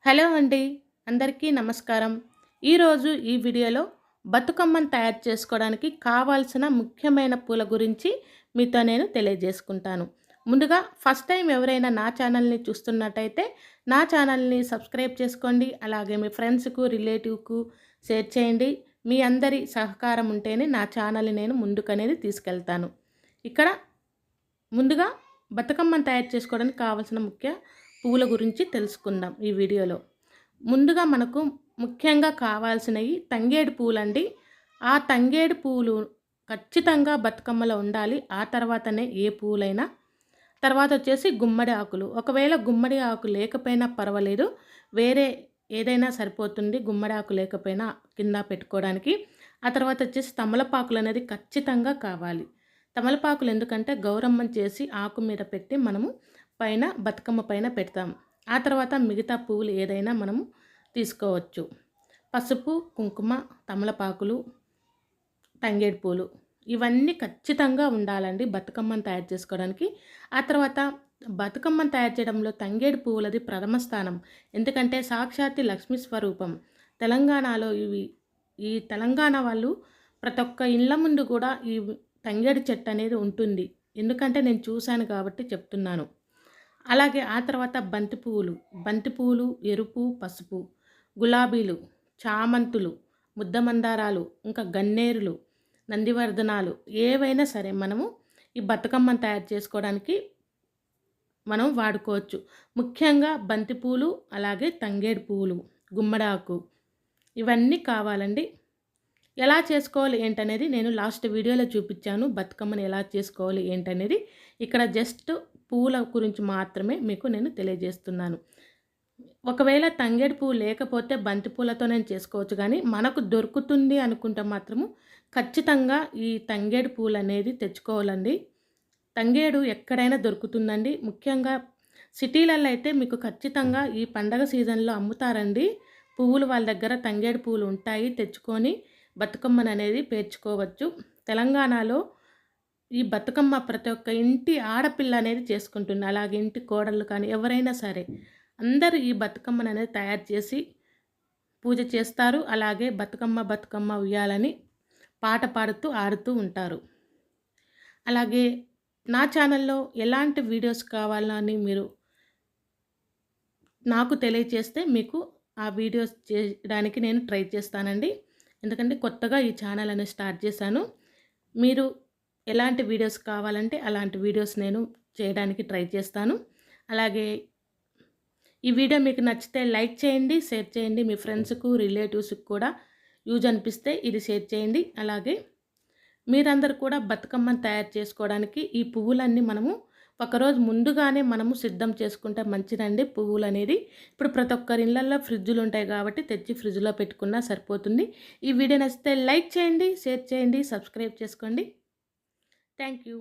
Hello అండి. అందరికీ నమస్కారం. ఈరోజు ఈ వీడియోలో బతుకమ్మను తయారు చేసుకోవడానికి కావాల్సిన ముఖ్యమైన పూల గురించి మీతో నేను తెలియజేసుకుంటాను. ముందుగా ఫస్ట్ టైం ఎవరైనా నా ఛానల్‌ని చూస్తున్నట్టయితే నా ఛానల్‌ని సబ్స్క్రైబ్ చేసుకోండి. అలాగే మీ ఫ్రెండ్స్‌కు, రిలేటివ్‌కు షేర్ చేయండి. మీ అందరి సహకారం ఉంటేనే నా ఛానల్‌ని నేను ముందుకనేది తీసుకెళ్తాను. ఇక్కడ ముందుగా బతుకమ్మను తయారు చేసుకోవడానికి కావాల్సిన ముఖ్య పువ్వుల గురించి తెలుసుకుందాం ఈ వీడియోలో. ముందుగా మనకు ముఖ్యంగా కావాల్సినవి తంగేడు పూలండి. ఆ తంగేడు పూలు ఖచ్చితంగా బతుకమ్మలో ఉండాలి. ఆ తర్వాతనే ఏ పూలైనా. తర్వాత వచ్చేసి గుమ్మడి ఆకులు. ఒకవేళ గుమ్మడి ఆకు లేకపోయినా పర్వాలేదు, వేరే ఏదైనా సరిపోతుంది. గుమ్మడి ఆకు లేకపోయినా కింద పెట్టుకోవడానికి. ఆ తర్వాత వచ్చేసి తమలపాకులు అనేది ఖచ్చితంగా కావాలి. తమలపాకులు ఎందుకంటే గౌరమ్మని చేసి ఆకు మీద పెట్టి మనము పైన బతుకమ్మ పైన పెడతాం. ఆ తర్వాత మిగతా పువ్వులు ఏదైనా మనము తీసుకోవచ్చు. పసుపు, కుంకుమ, తమలపాకులు, తంగేడు పూలు ఇవన్నీ ఖచ్చితంగా ఉండాలండి బతుకమ్మను తయారు చేసుకోవడానికి. ఆ తర్వాత బతుకమ్మను తయారు చేయడంలో తంగేడు పువ్వులది ప్రథమ స్థానం. ఎందుకంటే సాక్షాత్తు లక్ష్మీ స్వరూపం. తెలంగాణలో ఈ తెలంగాణ వాళ్ళు ప్రతి ఒక్క ఇళ్ళ ముందు కూడా ఈ తంగేడు చెట్టు అనేది ఉంటుంది. ఎందుకంటే నేను చూశాను కాబట్టి చెప్తున్నాను. అలాగే ఆ తర్వాత బంతి పువ్వులు ఎరుపు, పసుపు, గులాబీలు, చామంతులు, ముద్దమందారాలు, ఇంకా గన్నేరులు, నందివర్ధనాలు ఏవైనా సరే మనము ఈ బతుకమ్మను తయారు చేసుకోవడానికి మనం వాడుకోవచ్చు. ముఖ్యంగా బంతిపూలు, అలాగే తంగేడు పువ్వులు, గుమ్మడాకు ఇవన్నీ కావాలండి. ఎలా చేసుకోవాలి ఏంటనేది నేను లాస్ట్ వీడియోలో చూపించాను. బతుకమ్మని ఎలా చేసుకోవాలి ఏంటనేది. ఇక్కడ జస్ట్ పూల గురించి మాత్రమే మీకు నేను తెలియజేస్తున్నాను. ఒకవేళ తంగేడు పువ్వు లేకపోతే బంతి పూలతో నేను చేసుకోవచ్చు, కానీ మనకు దొరుకుతుంది అనుకుంటే మాత్రము ఖచ్చితంగా ఈ తంగేడు పూలు అనేది తెచ్చుకోవాలండి. తంగేడు ఎక్కడైనా దొరుకుతుందండి. ముఖ్యంగా సిటీలలో అయితే మీకు ఖచ్చితంగా ఈ పండగ సీజన్లో అమ్ముతారండి. పువ్వులు వాళ్ళ దగ్గర తంగేడు పువ్వులు ఉంటాయి. తెచ్చుకొని బతుకమ్మను అనేది పేర్చుకోవచ్చు. తెలంగాణలో ఈ బతుకమ్మ ప్రతి ఒక్క ఇంటి ఆడపిల్ల అనేది చేసుకుంటుంది. అలాగే ఇంటి కోడళ్ళు కానీ ఎవరైనా సరే అందరూ ఈ బతుకమ్మను అనేది తయారు చేసి పూజ చేస్తారు. అలాగే బతుకమ్మ బతుకమ్మ ఉయ్యాలని పాట పాడుతూ ఆడుతూ ఉంటారు. అలాగే నా ఛానల్లో ఎలాంటి వీడియోస్ కావాలని మీరు నాకు తెలియజేస్తే మీకు ఆ వీడియోస్ చేయడానికి నేను ట్రై చేస్తానండి. ఎందుకంటే కొత్తగా ఈ ఛానల్ అనేది స్టార్ట్ చేశాను. మీరు ఎలాంటి వీడియోస్ కావాలంటే అలాంటి వీడియోస్ నేను చేయడానికి ట్రై చేస్తాను. అలాగే ఈ వీడియో మీకు నచ్చితే లైక్ చేయండి, షేర్ చేయండి. మీ ఫ్రెండ్స్‌కు, రిలేటివ్స్‌కి కూడా యూజ్ అనిపిస్తే ఇది షేర్ చేయండి. అలాగే మీరందరూ కూడా బతుకమ్మను తయారు చేసుకోవడానికి ఈ పువ్వులన్నీ మనము ఒకరోజు ముందుగానే మనము సిద్ధం చేసుకుంటే మంచిదండి. పువ్వులనేది ఇప్పుడు ప్రతి ఒక్కరి ఇళ్ళల్లో ఫ్రిడ్జులు ఉంటాయి కాబట్టి తెచ్చి ఫ్రిడ్జ్‌లో పెట్టుకున్నా సరిపోతుంది. ఈ వీడియో నచ్చితే లైక్ చేయండి, షేర్ చేయండి, సబ్స్క్రైబ్ చేసుకోండి. Thank you.